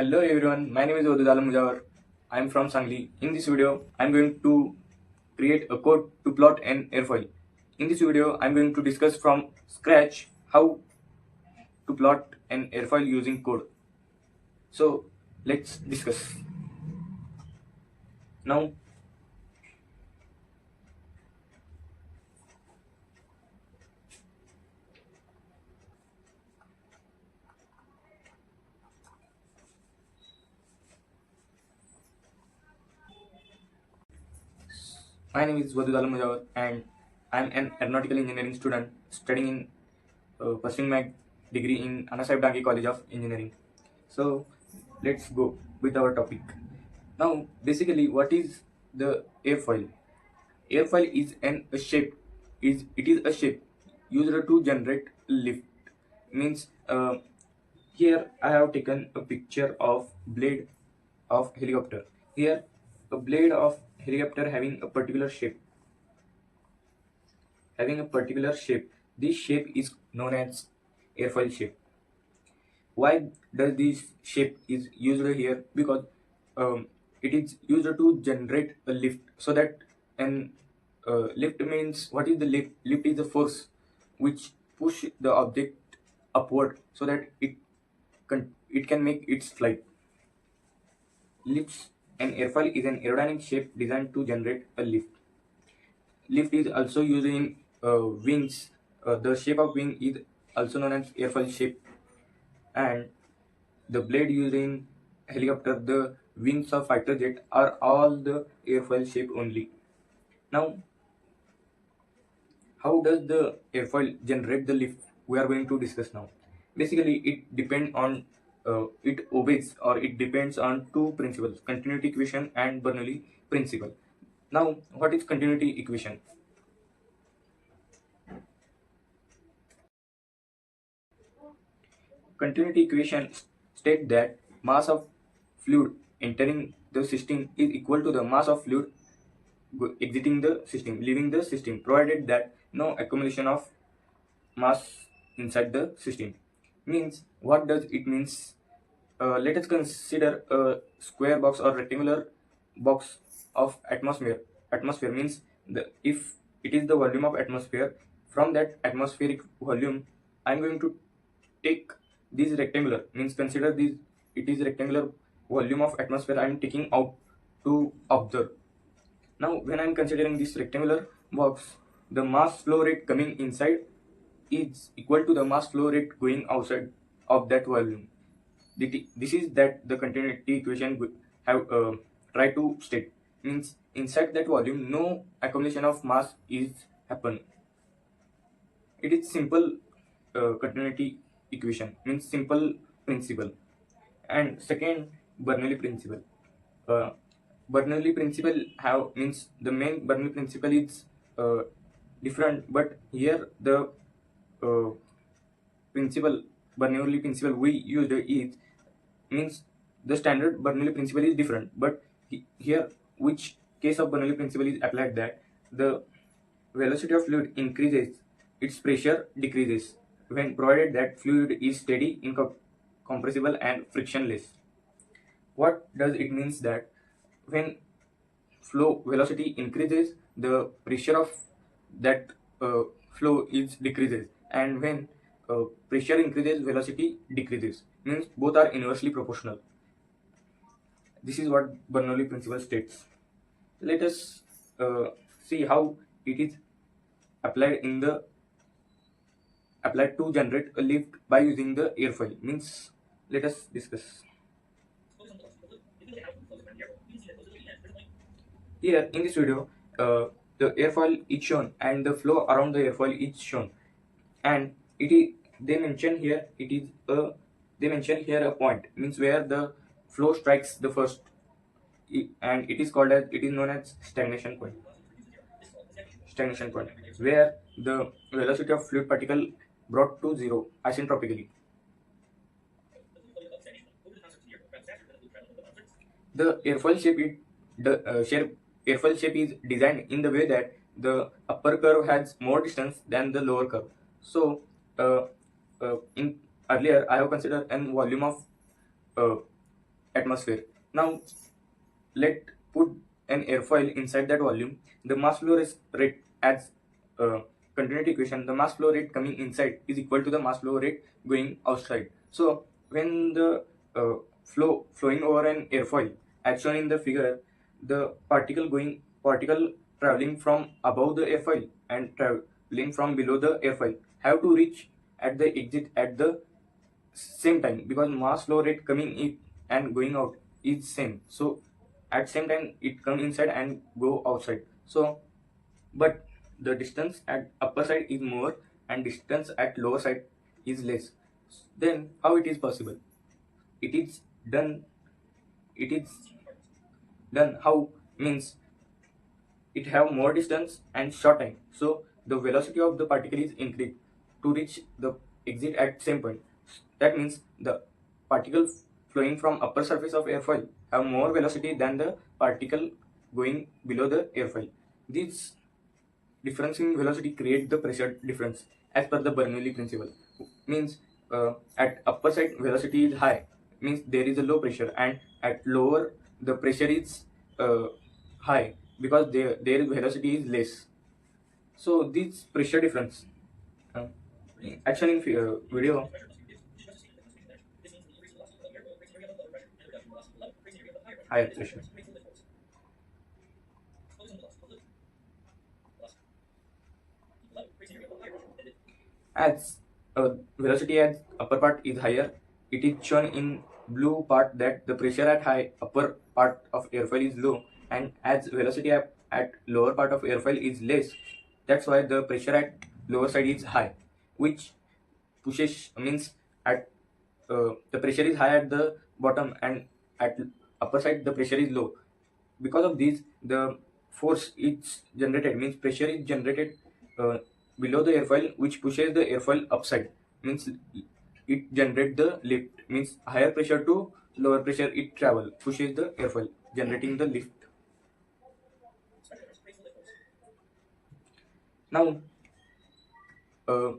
Hello everyone, my name is Wadud Alam Mujawar. I am from Sangli. In this video, I am going to create a code to plot an airfoil. In this video, I am going to discuss from scratch how to plot an airfoil using code. So let's discuss. Now, my name is Wadud Alam Mujawar and I am an aeronautical engineering student studying in pursuing my degree in Anna Sahib Dange College of Engineering. So let's go with our topic. Now, basically, what is the airfoil? Airfoil is a shape. It is a shape used to generate lift. Means here I have taken a picture of blade of helicopter. Here a blade of helicopter having a particular shape. Having a particular shape. This shape is known as airfoil shape. Why does this shape is used here? Because it is used to generate a lift, so that an lift means, what is the lift? Lift is the force which push the object upward so that it can make its flight. Lifts. An airfoil is an aerodynamic shape designed to generate a lift. Lift is also used in wings. The shape of wing is also known as airfoil shape, and the blade used in helicopter, the wings of fighter jet are all the airfoil shape only. Now, how does the airfoil generate the lift? We are going to discuss now. Basically, it obeys, or it depends on two principles: continuity equation and Bernoulli principle. Now, what is continuity equation? Continuity equation state that mass of fluid entering the system is equal to the mass of fluid exiting the system, leaving the system, provided that no accumulation of mass inside the system. Means, what does it means? Let us consider a square box or rectangular box of atmosphere. Atmosphere means, if it is the volume of atmosphere, from that atmospheric volume I am going to take this rectangular, means consider this, it is rectangular volume of atmosphere I am taking out to observe. Now, when I am considering this rectangular box, the mass flow rate coming inside is equal to the mass flow rate going outside of that volume. This is that the continuity equation would have try to state. Means, inside that volume, no accumulation of mass is happen. It is simple continuity equation, means simple principle. And second, Bernoulli principle. Uh, Bernoulli principle have, means the main Bernoulli principle is uh, different, but here the uh, principle, Bernoulli principle we used is, means the standard Bernoulli principle is different, but here which case of Bernoulli principle is applied, that the velocity of fluid increases, its pressure decreases when provided that fluid is steady, incompressible and frictionless. What does it means? That when flow velocity increases, the pressure of that flow is decreases, and when pressure increases, velocity decreases, means both are inversely proportional. This is what Bernoulli principle states. Let us see how it is applied in the applied to generate a lift by using the airfoil. Means, let us discuss. Here in this video, the airfoil is shown and the flow around the airfoil is shown, and it is, they mention here, it is a, they mention here a point, means where the flow strikes the first, and it is called as, it is known as stagnation point. Stagnation point, where the velocity of fluid particle brought to zero isentropically. The airfoil shape is airfoil shape is designed in the way that the upper curve has more distance than the lower curve. So in earlier I have considered an volume of atmosphere. Now let put an airfoil inside that volume. The mass flow rate as a continuity equation, the mass flow rate coming inside is equal to the mass flow rate going outside. So when the flowing over an airfoil, as shown in the figure, the particle traveling from above the airfoil and traveling from below the airfoil have to reach at the exit at the same time, because mass flow rate coming in and going out is same. So at same time it come inside and go outside. So but the distance at upper side is more and distance at lower side is less. Then how it is possible? It is done. It is done how? Means it have more distance and short time, so the velocity of the particle is increased to reach the exit at same point. That means the particle flowing from upper surface of airfoil have more velocity than the particle going below the airfoil. This difference in velocity create the pressure difference as per the Bernoulli principle. Means at upper side velocity is high, means there is a low pressure, and at lower the pressure is high because their velocity is less. So this pressure difference, uh, actually in video, higher pressure. As velocity at upper part is higher, it is shown in blue part that the pressure at high upper part of airfoil is low, and as velocity at lower part of airfoil is less, that's why the pressure at lower side is high, which pushes means at the pressure is high at the bottom and at upper side the pressure is low. Because of this, the force is generated, means pressure is generated uh, below the airfoil, which pushes the airfoil upside, means it generate the lift, means higher pressure to lower pressure it travel pushes the airfoil generating the lift. Now uh,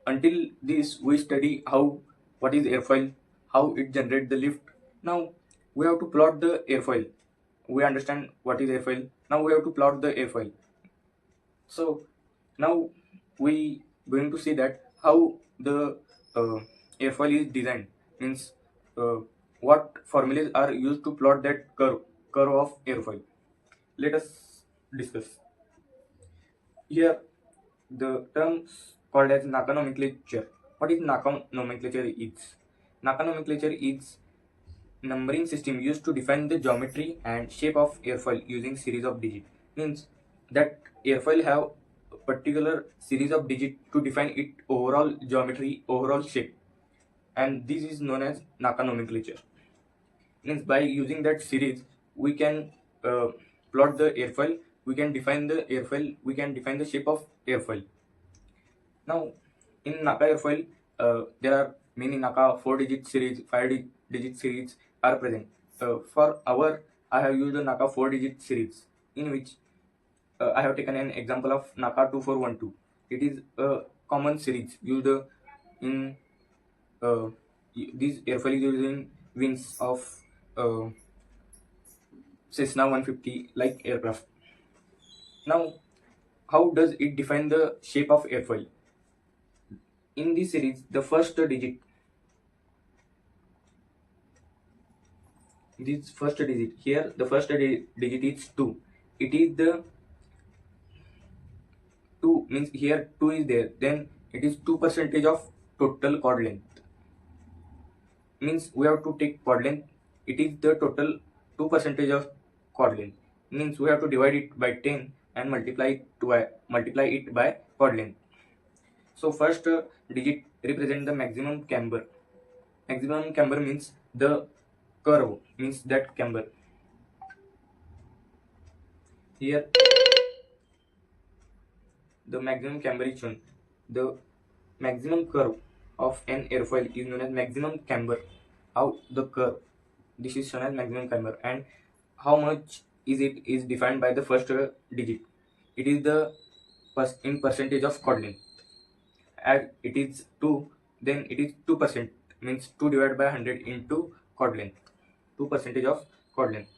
until this we study how what is airfoil, how it generate the lift. Now we have to plot the airfoil. We understand what is airfoil. Now we have to plot the airfoil. So now we going to see that how the uh, airfoil is designed, means uh, what formulas are used to plot that curve of airfoil. Let us discuss. Here the terms called as Naka nomenclature. What is Naka nomenclature is? Naka nomenclature is numbering system used to define the geometry and shape of airfoil using series of digits. Means that airfoil have a particular series of digits to define its overall geometry, overall shape, and this is known as Naka nomenclature. Means by using that series we can uh, plot the airfoil, we can define the airfoil, we can define the shape of airfoil. Now, in Naka airfoil, there are many Naka 4-digit series, 5-digit series are present. For our, I have used the Naka 4-digit series, in which I have taken an example of Naka 2412. It is a common series used in these airfoil is using wings of uh, Cessna 150 like aircraft. Now, how does it define the shape of airfoil? In this series, the first digit, this first digit here, the first digit is 2. It is the 2, means here 2 is there, then it is 2 percentage of total chord length. Means we have to take chord length, it is the total 2 percentage of chord length, means we have to divide it by 10 and multiply it by chord length. So first digit represent the maximum camber. Maximum camber means the curve, means that camber. Here the maximum camber is shown. The maximum curve of an airfoil is known as maximum camber. How the curve, this is shown as maximum camber, and how much is it is defined by the first digit. It is the in percentage of chord length. As it is 2, then it is 2%, means 2 divided by 100 into chord length, 2% of chord length.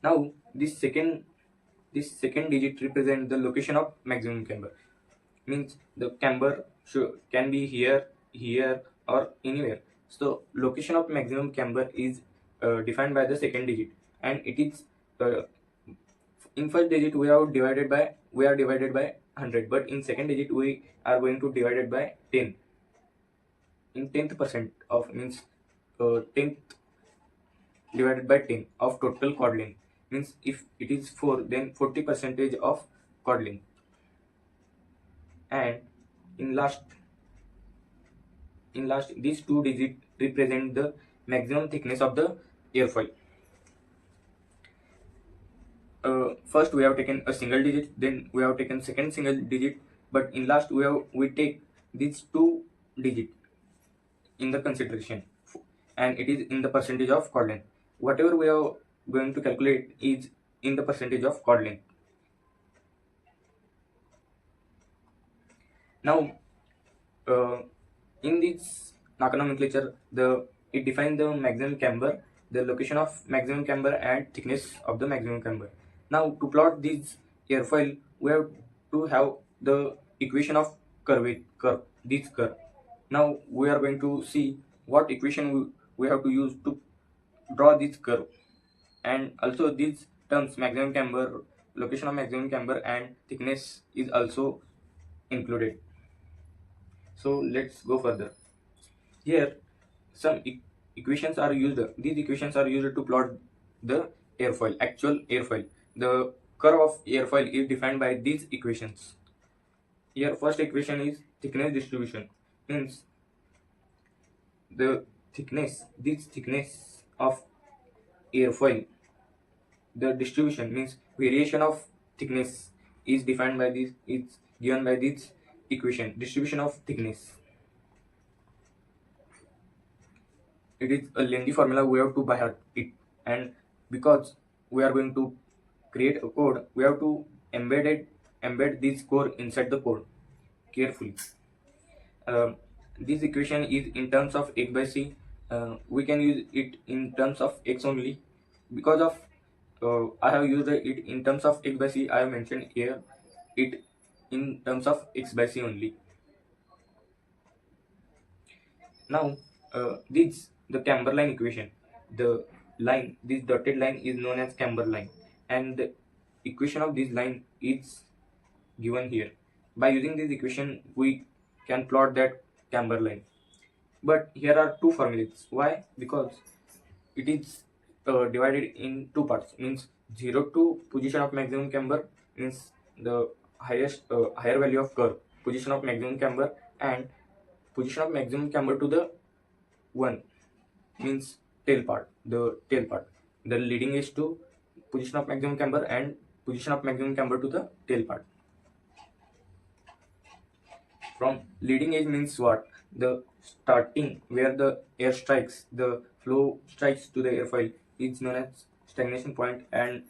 Now this second digit represents the location of maximum camber. Means the camber can be here, here, or anywhere. So location of maximum camber is defined by the second digit, and it is uh, in first digit we are divided by 100, but in second digit we are going to divide it by 10. In tenth percent of means 10th divided by 10 of total chord length, means if it is 4, then 40 percentage of chord length. And in last these two digits represent the maximum thickness of the airfoil. First we have taken a single digit, then we have taken second single digit, but in last we take these two digit in the consideration, and it is in the percentage of chord length. Whatever we are going to calculate is in the percentage of chord length. Now in this Naka nomenclature, it defines the maximum camber, the location of maximum camber, and thickness of the maximum camber. Now to plot this airfoil, we have to have the equation of curve, this curve. Now we are going to see what equation we have to use to draw this curve, and also these terms maximum camber, location of maximum camber, and thickness is also included. So let's go further. Here some equations are used. These equations are used to plot the airfoil, actual airfoil. The curve of airfoil is defined by these equations. Here first equation is thickness distribution, means the thickness of airfoil, the distribution means variation of thickness is defined by this, it's given by this equation, distribution of thickness. It is a lengthy formula, we have to by heart it, and because we are going to create a code, we have to embed this code inside the code carefully. um, this equation is in terms of x by c. We can use it in terms of x only. Because of I have used it in terms of x by c, I have mentioned here it in terms of x by c only. Now this the camber line equation. The line, this dotted line is known as camber line, and the equation of this line is given here. By using this equation, we can plot that camber line. But here are two formulas. Why? Because it is divided in two parts. Means 0 to position of maximum camber, means the higher value of curve, position of maximum camber, and position of maximum camber to the 1, means tail part, the leading edge to position of maximum camber, and position of maximum camber to the tail part. From leading edge means what? The starting where the air strikes, the flow strikes to the airfoil is known as stagnation point, and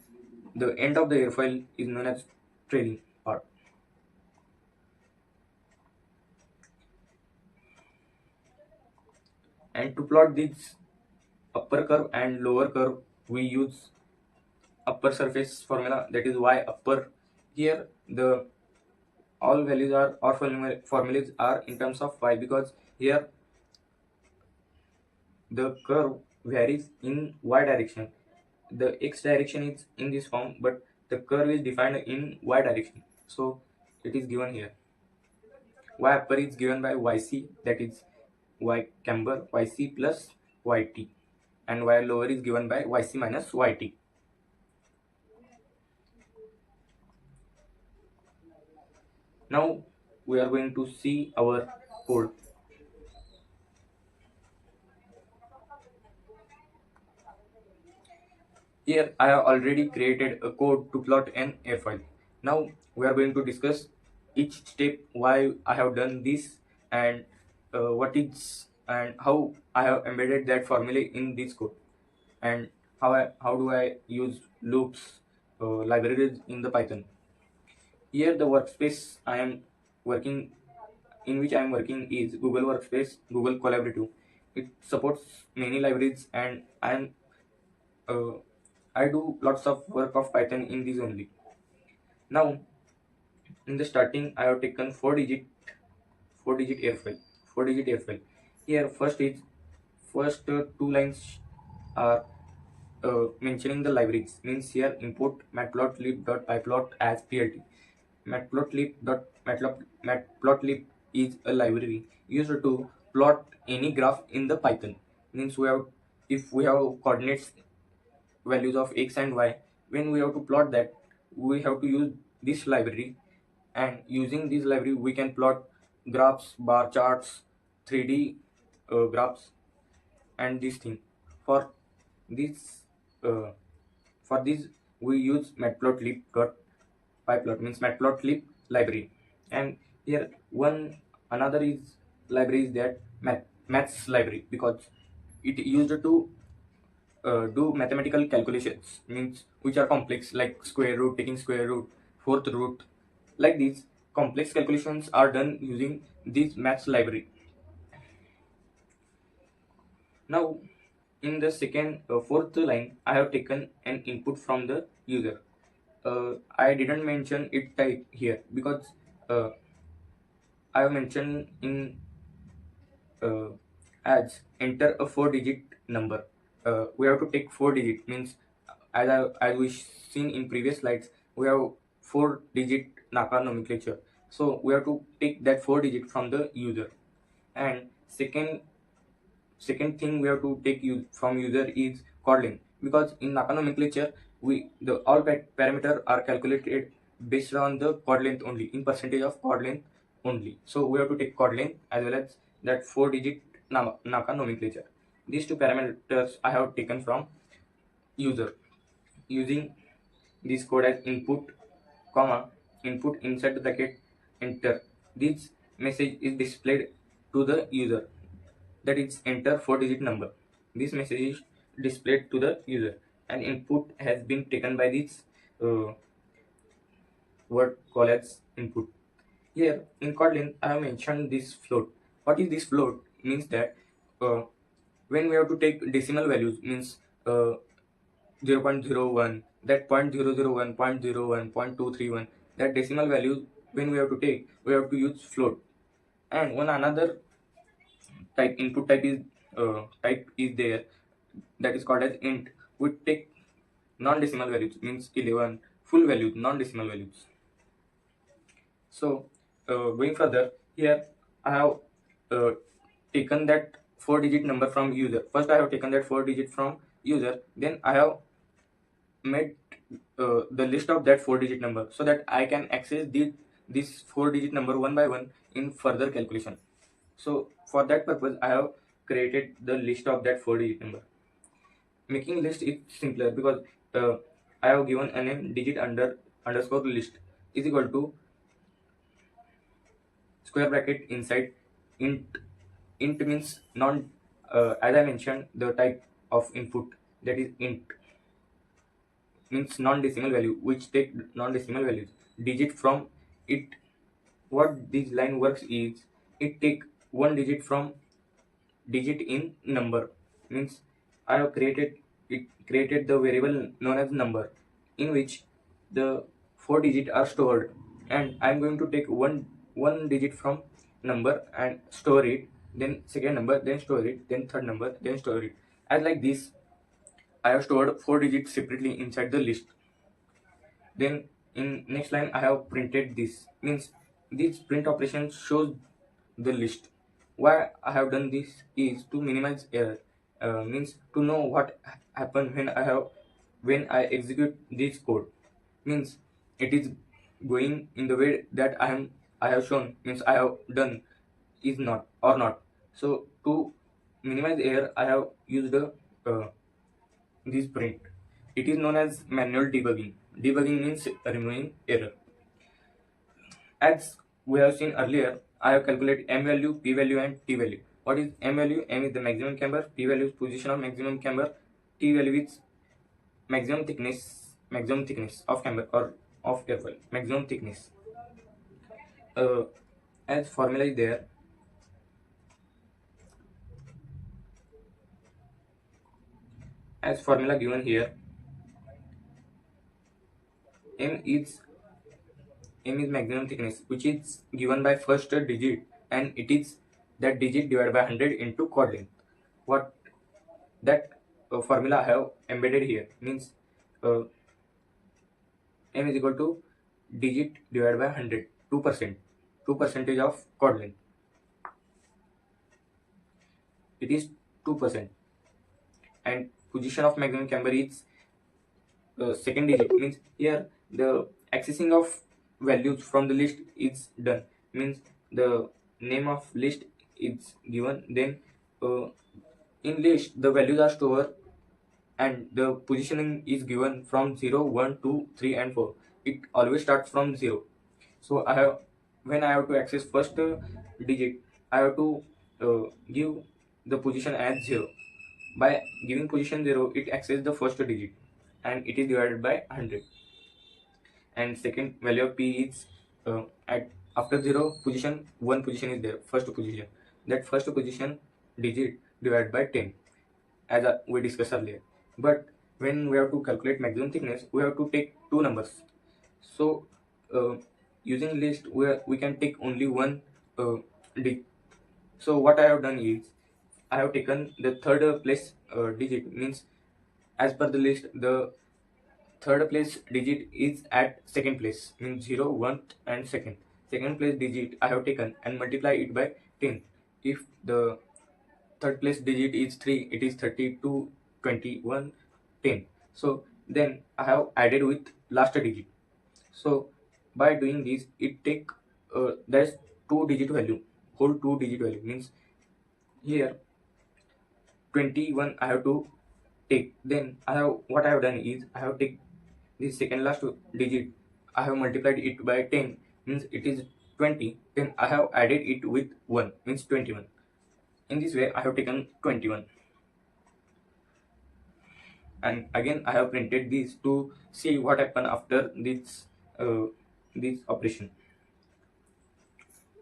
the end of the airfoil is known as trailing part. And to plot this upper curve and lower curve, we use upper surface formula, that is y upper. Here the all values are, or formulas are in terms of y, because here the curve varies in y direction. The x direction is in this form, but the curve is defined in y direction, so it is given here. Y upper is given by yc, that is y camber yc plus yt, and y lower is given by yc minus yt. Now we are going to see our code. Here I have already created a code to plot an airfoil. Now we are going to discuss each step, why I have done this, and what is and how I have embedded that formula in this code, and how do I use loops, libraries in the Python. Here the workspace I am working in which I am working is Google Workspace, Google Collaborative. it supports many libraries, and uh, I do lots of work of Python in these only. Now in the starting I have taken 4 digit airfile. 4 digit airfile. Here first two lines are mentioning the libraries. Means here import matplotlib.pyplot as plt. Matplotlib is a library used to plot any graph in the Python. Means if we have coordinates values of x and y, when we have to plot that, we have to use this library, and using this library we can plot graphs, bar charts, 3D graphs, and this thing. For this uh, for this we use matplotlib.pyplot, means matplotlib library. And here one another is library is that maths library, because it used to do mathematical calculations, means which are complex, like square root, taking square root, fourth root. Like these complex calculations are done using this maths library. Now in the second fourth line I have taken an input from the user. I didn't mention it type here because uh, I have mentioned in uh, as enter a 4 digit number. We have to take 4 digit, means as we seen in previous slides, we have 4 digit Naka nomenclature. So we have to take that 4 digit from the user. And second thing we have to take from user is chord length, because in Naka nomenclature the all parameter are calculated based on the chord length only, in percentage of chord length only. So we have to take chord length as well as that 4 digit Naka nomenclature. These two parameters I have taken from user, using this code as input, comma, input inside the bracket, enter. This message is displayed to the user, that is enter 4 digit number. This message is displayed to the user, and input has been taken by this uh, word called as input. Here in Kotlin I have mentioned this float. What is this float? Means that uh, when we have to take decimal values, means 0.01, that 0.001, 0.01, 0.231, that decimal values, when we have to take, we have to use float. And one another type is there, that is called as int. We take non-decimal values, means 11, full values, non-decimal values. So going further, here I have uh, taken that 4 digit number from user. First I have taken that 4 digit from user, then I have made the list of that 4 digit number, so that I can access this 4 digit number one by one in further calculation. So for that purpose I have created the list of that 4 digit number. Making list is simpler because I have given a name digit underscore list is equal to square bracket inside int. Int means non as I mentioned, the type of input, that is int, means non-decimal value, which take non-decimal values digit from it. What this line works is, it take 1 digit from digit in number. Means I have created the variable known as number, in which the 4 digit are stored, and I'm going to take one digit from number and store it, then second number, then store it, then third number, then store it. As like this I have stored 4 digits separately inside the list. Then in next line I have printed this, means this print operation shows the list. Why I have done this is to minimize error, means to know what happen when I execute this code. Means it is going in the way that I have shown, means I have done is not or not. So to minimize error I have used uh, this print. It is known as manual debugging. Debugging means removing error. As we have seen earlier, I have calculated m value, p value, and t value. What is m value? M is the maximum camber, p value is position of maximum camber, t value is maximum thickness of camber or of airfoil, maximum thickness. As formula is there, as formula given here, m is maximum thickness, which is given by first digit, and it is that digit divided by 100 into chord length. What that formula I have embedded here means uh, m is equal to digit divided by 100, 2%, 2% of chord length. It is 2%, and position of maximum camber is second digit. Means here the accessing of values from the list is done. Means the name of list is given, then uh, in list the values are stored, and the positioning is given from 0, 1, 2, 3, and 4. It always starts from 0. So I have, when I have to access first digit, I have to give the position as 0. By giving position 0, it accesses the first digit, and it is divided by 100. And second value of p is at after 0 position, 1 position is there, first position. That first position digit divided by 10, as we discussed earlier. But when we have to calculate maximum thickness, we have to take two numbers. So uh, using list, we can take only one digit. So what I have done is, I have taken the third place digit. Means as per the list, the third place digit is at second place, means 0, 1, and second place digit I have taken and multiply it by 10. If the third place digit is 3, it is 32, 21, 10. So then I have added with last digit. So by doing this, it take there's two digit value, whole two digit value. Means here 21 I have to take. Then I have, what I have done is, I have take the second last digit, I have multiplied it by 10, means it is 20. Then I have added it with 1, means 21. In this way I have taken 21, and again I have printed this to see what happened after this operation.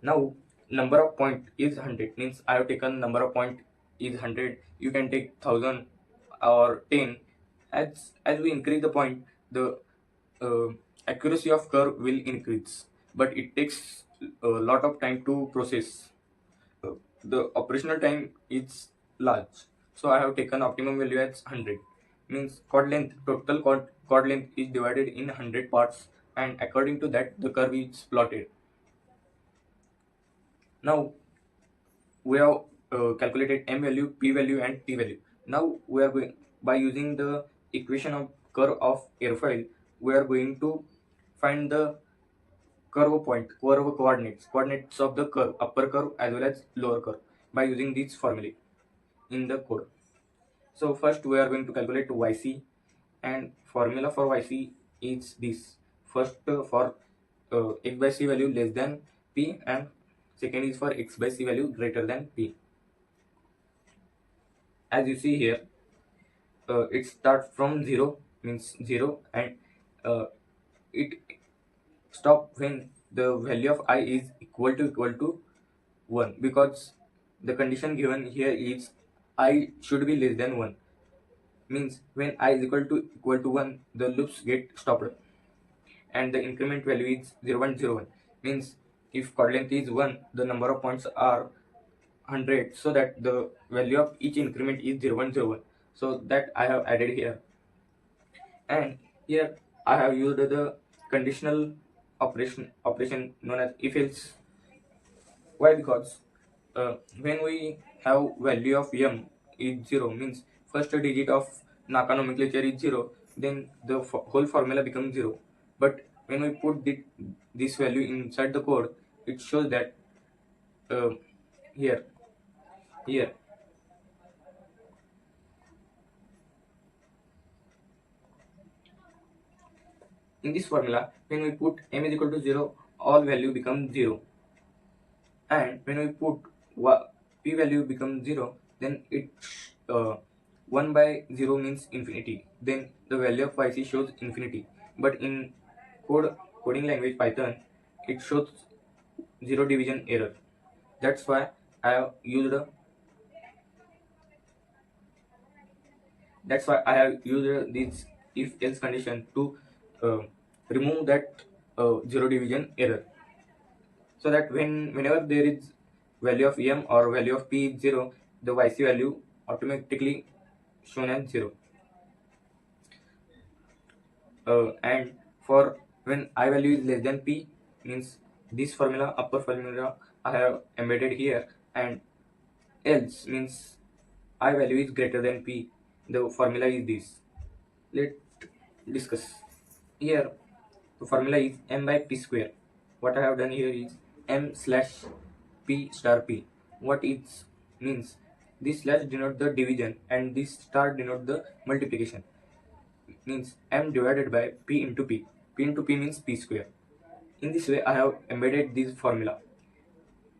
Now number of point is 100, means I have taken number of point is 100. You can take 1000 or 10. As we increase the point, the uh, accuracy of curve will increase, but it takes a lot of time to process. Uh, the operational time is large, so I have taken optimum value as 100. Means chord length, total chord length is divided in 100 parts, and according to that the curve is plotted. Now we have calculated m value, p value, and t value. Now we are going, by using the equation of curve of airfoil, we are going to find the curve point, curve coordinates of the curve, upper curve as well as lower curve, by using these formulae in the code. So first we are going to calculate yc, and formula for yc is this. First for x by c value less than p, and second is for x by c value greater than p. As you see here, it starts from 0, means 0, and uh, it stop when the value of I is equal to 1, because the condition given here is I should be less than 1. Means when I is equal to 1, the loops get stopped, and the increment value is 0.01. Means if chord length is 1, the number of points are 100, so that the value of each increment is 0.01. So that I have added here, and here I have used the conditional operation known as if else. Why? Because when we have value of m is 0, means first digit of Naka nomenclature is 0, then the whole formula becomes 0. But when we put this value inside the code, it shows that uh, here here in this formula, when we put m is equal to 0, all value becomes 0, and when we put p value becomes 0, then it uh, 1 by 0 means infinity, then the value of yc shows infinity. But in coding language Python, it shows 0 division error. That's why I have used That's why I have used this if else condition to uh, remove that zero division error, so that whenever there is value of m or value of p is 0, the yc value automatically shown as 0. And for when I value is less than p, means this formula, upper formula, I have embedded here, and else means I value is greater than p, the formula is this. Let's discuss. Here the formula is m by p square. What I have done here is m slash p star p. What it means, this slash denote the division and this star denote the multiplication. Means m divided by p into p. P into p means p square. In this way I have embedded this formula.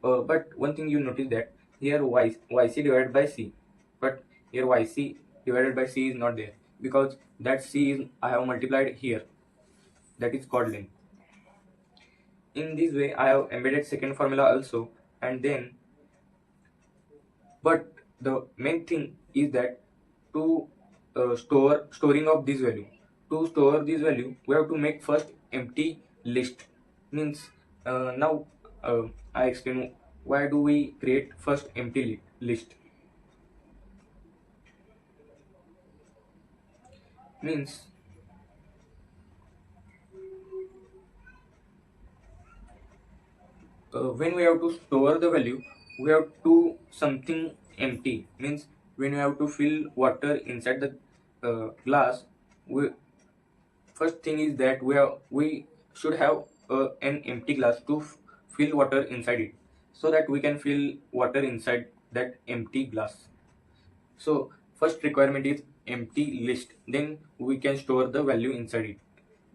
But one thing you notice that here yc divided by c, but here yc divided by c is not there, because that c is I have multiplied here, that is chord length. In this way I have embedded second formula also, and then, but the main thing is that to storing of this value, to store this value we have to make first empty list. Means now I explain why do we create first empty list. Means when we have to store the value, we have to something empty. Means when we have to fill water inside the glass, we first thing is that we should have an empty glass to fill water inside it, so that we can fill water inside that empty glass. So first requirement is empty list, then we can store the value inside it.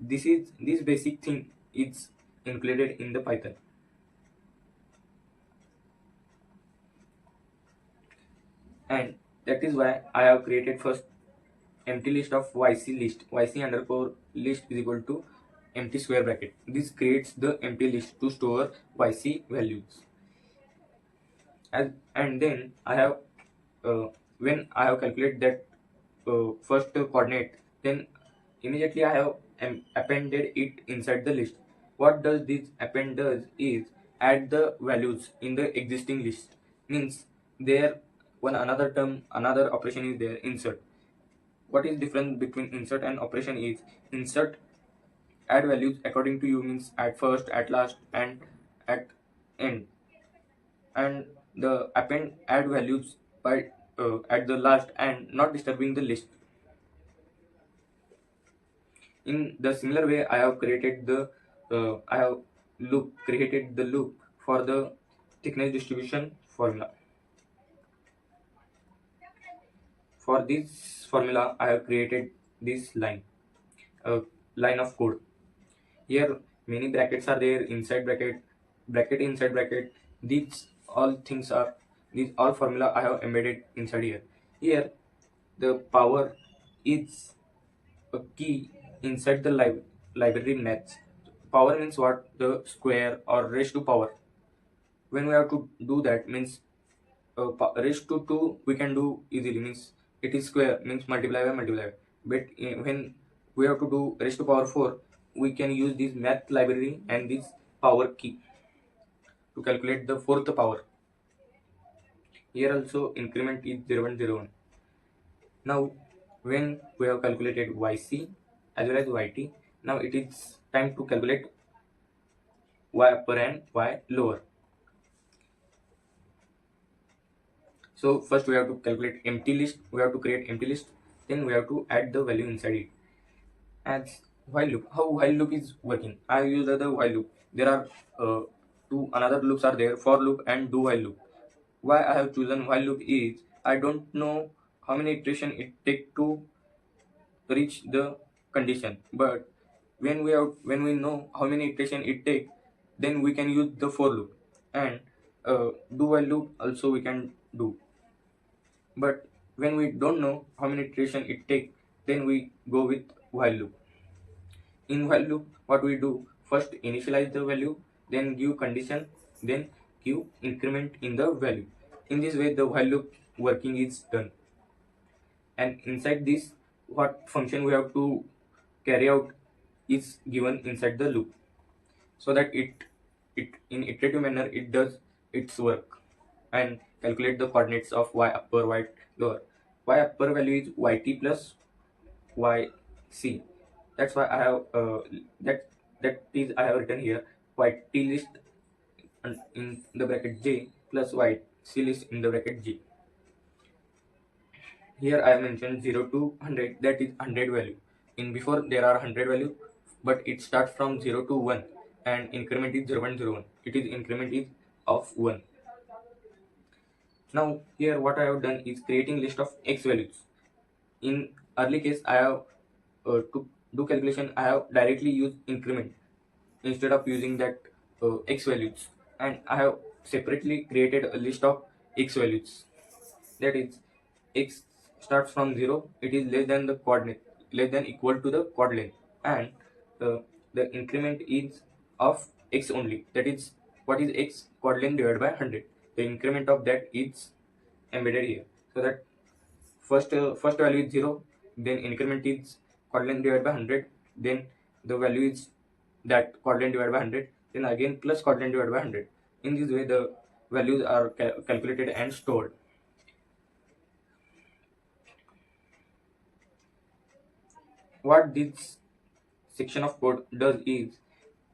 This basic thing is included in the Python. And that is why I have created first empty list of yc list. Yc underscore list is equal to empty square bracket. This creates the empty list to store yc values. And then I have when I have calculated that first coordinate, then immediately I have appended it inside the list. What does this append does is add the values in the existing list. Means there one another term, another operation is there, insert. What is difference between insert and operation is, insert add values according to you, means at first, at last, and at end, and the append add values by at the last and not disturbing the list. In the similar way I have created the I have created the loop for the thickness distribution formula. For this formula I have created this line of code. Here many brackets are there, inside bracket, bracket inside bracket. These all things are, these all formula I have embedded inside here. Here the power is a key inside the library maths. Power means what? The square or raised to power. When we have to do that, means raised to 2 we can do easily, means it is square, means multiply by multiply. But when we have to do raised to power 4, we can use this math library and this power key to calculate the fourth power. Here also increment is 0101. Now when we have calculated yc as well as yt, now it is time to calculate y upper and y lower. So first we have to calculate empty list, we have to create empty list, then we have to add the value inside it. As while loop, how while loop is working, I use the while loop. There are two another loops are there, for loop and do while loop. Why I have chosen while loop is, I don't know how many iteration it take to reach the condition, but when we know how many iteration it take, then we can use the for loop. And do while loop also we can do, but when we don't know how many iteration it take, then we go with while loop. In while loop what we do, first initialize the value, then give condition, then give increment in the value. In this way the while loop working is done. and inside this what function we have to carry out is given inside the loop, so that it in iterative manner it does its work and calculate the coordinates of y upper, y lower. Y upper value is yt plus yc. That's why I have that that is I have written here yt list in the bracket j plus yc list in the bracket g. Here I have mentioned 0 to 100, that is 100 value. In before there are 100 value, but it starts from 0 to 1 and increment is 0.01. It is increment is of 1. Now here what I have done is creating list of x values. In early case I have to do calculation I have directly used increment instead of using that x values, and I have separately created a list of x values. That is, x starts from 0, it is less than the coordinate, less than equal to the chord length, and uh, the increment is of x only. That is, what is x? Chord length divided by 100. The increment of that is embedded here, so that first value is 0, then increment is chord length divided by 100, then the value is that chord length divided by 100, then again plus chord length divided by 100. In this way the values are calculated and stored. What this section of code does is,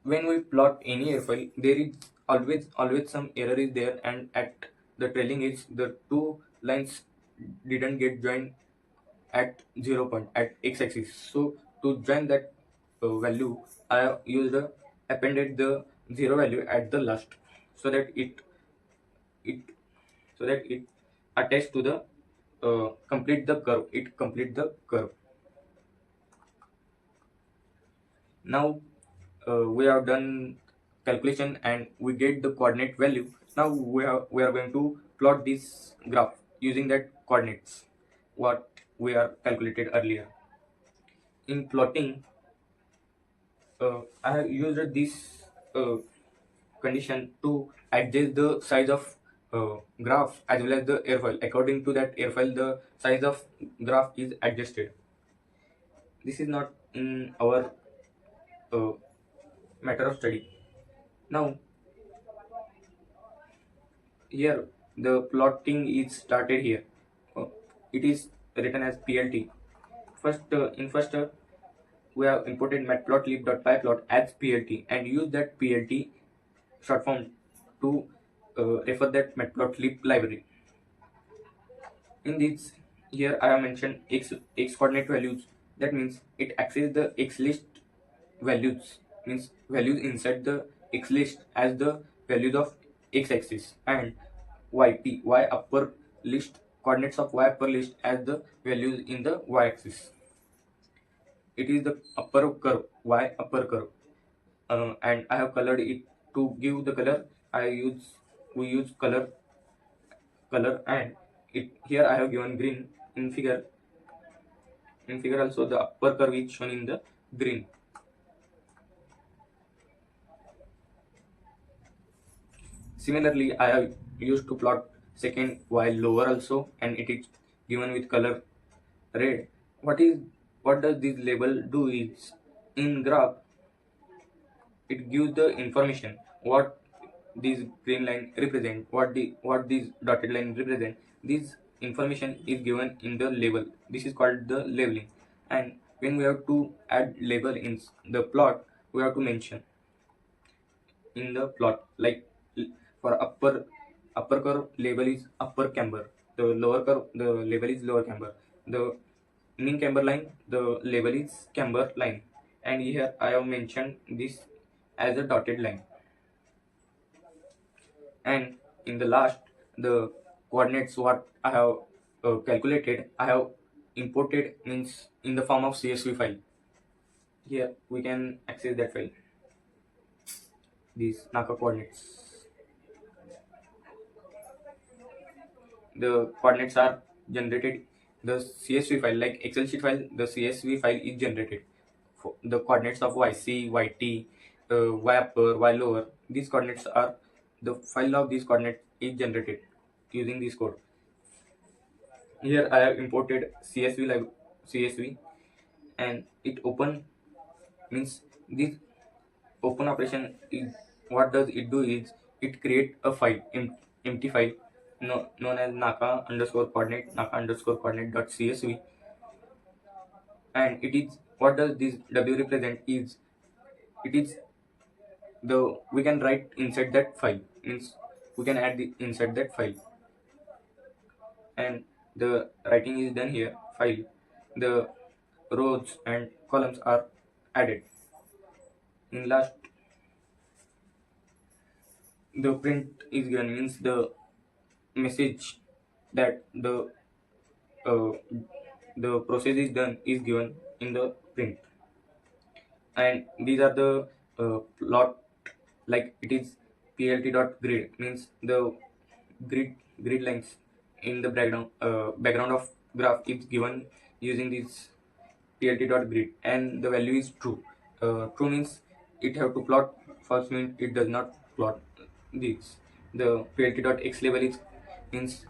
when we plot any airfoil, there is always some error is there, and at the trailing edge the two lines didn't get joined at 0 point at x-axis. So to join that value, I have used appended the 0 value at the last, so that it it attached to the complete the curve. It complete the curve. Now we have done calculation and we get the coordinate value. Now we are going to plot this graph using that coordinates what we are calculated earlier. In plotting, I have used this uh, condition to adjust the size of graph as well as the airfoil. According to that airfoil, the size of graph is adjusted. This is not in our uh, matter of study. Now here the plotting is started here. Uh, it is written as plt. First, we have imported matplotlib.pyplot as plt and use that plt short form to refer that matplotlib library. In this, here I have mentioned x coordinate values. That means it accesses the x list values, means values inside the x list as the values of x axis, and y upper list coordinates of y upper list as the values in the y axis. It is the upper curve, y upper curve, and I have colored it. To give the color, we use color, and it here I have given green. In figure also the upper curve is shown in the green. Similarly, I have used to plot second while lower also, and it is given with color red. What does this label do is, in graph it gives the information what this green line represent, what this dotted line represent. This information is given in the label. This is called the labeling. And when we have to add label in the plot, we have to mention in the plot, like for upper curve label is upper camber, the lower curve the label is lower camber, the mean camber line the label is camber line, and here I have mentioned this as a dotted line. And in the last, the coordinates what I have calculated, I have imported, means in the form of CSV file. Here we can access that file, these NACA coordinates. The coordinates are generated, the CSV file, like Excel sheet file, the CSV file is generated for the coordinates of YC, YT, Y upper, Y lower. These coordinates are, the file of these coordinates is generated using this code. Here I have imported CSV like CSV, and it open means this open operation is what does it do is it create a file, empty file, known as naka_coordinate dot csv, and it is what does this w represent is it is the we can write inside that file, means we can add the inside that file, and the writing is done here file. The rows and columns are added. In last, the print is given, means the message that uh, the process is done is given in the print. And these are the plot, like it is plt dot grid, means the grid lines in the background of graph is given using this plt dot grid, and the value is true. True means it have to plot, false means it does not plot this. The plt dot x label is means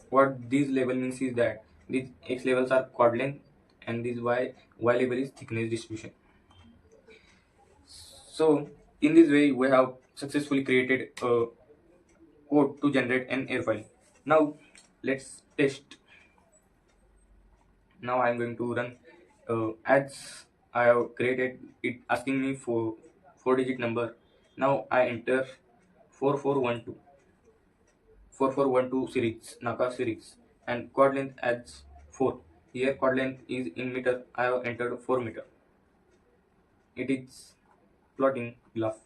what these label means is that these x labels are chord length, and this y label is thickness distribution. So in this way we have successfully created a code to generate an airfoil. Now let's test. Now I'm going to run ads. I have created it asking me for 4-digit number. Now I enter 4412 4412 series, Naka series, and chord length adds 4. Here chord length is in meter. I have entered 4 meter. It is plotting graph.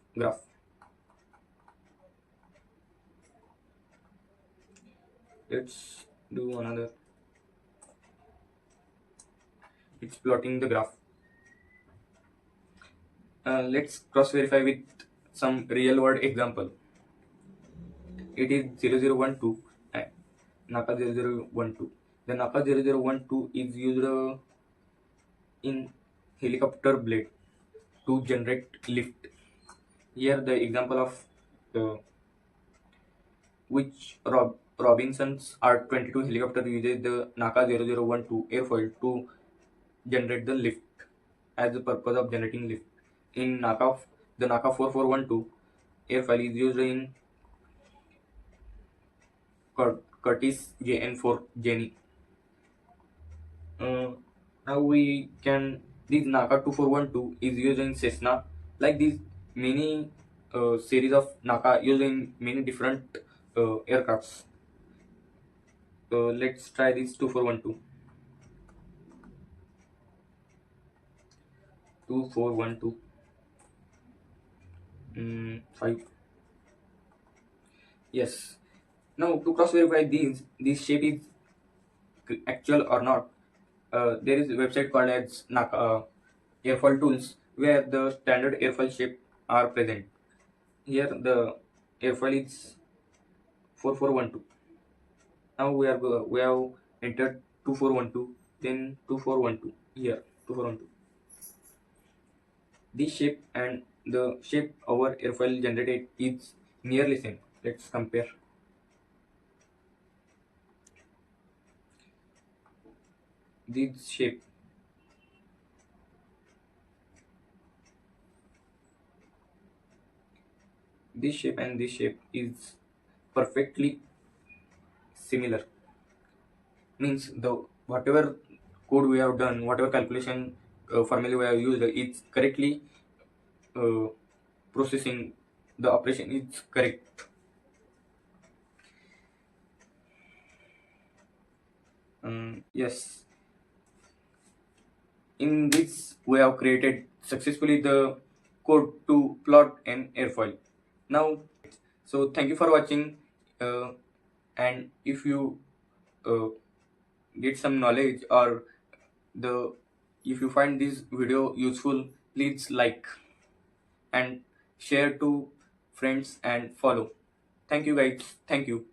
Let's do another. It's plotting the graph. Let's cross verify with some real world example. It is 0012 and Naka 0012. The Naka 0012 is used in helicopter blade to generate lift. Here the example of uh, which Robinson's R-22 helicopter uses the Naka 0012 airfoil to generate the lift as the purpose of generating lift. In the Naka 4412 airfoil is used in Curtiss JN4 Jenny. Now we can, this Naka 2412 is used in Cessna. Like these many series of Naka used in many different aircrafts. Let's try this 2412. 2412. 5. Yes. Now to cross verify this shape is actual or not, there is a website called as Naka airfoil tools, where the standard airfoil shape are present. Here the airfoil is 4412. Now we have entered 2412, then 2412. Here 2412. This shape and the shape our airfoil generated is nearly same. Let's compare. This shape, and this shape is perfectly similar. Means the whatever code we have done, whatever calculation formula we have used, it's correctly uh, processing, the operation is correct. Yes, in this we have created successfully the code to plot an airfoil. Now, so thank you for watching, and if you uh, get some knowledge, or the if you find this video useful, please like and share to friends and follow. Thank you guys. Thank you.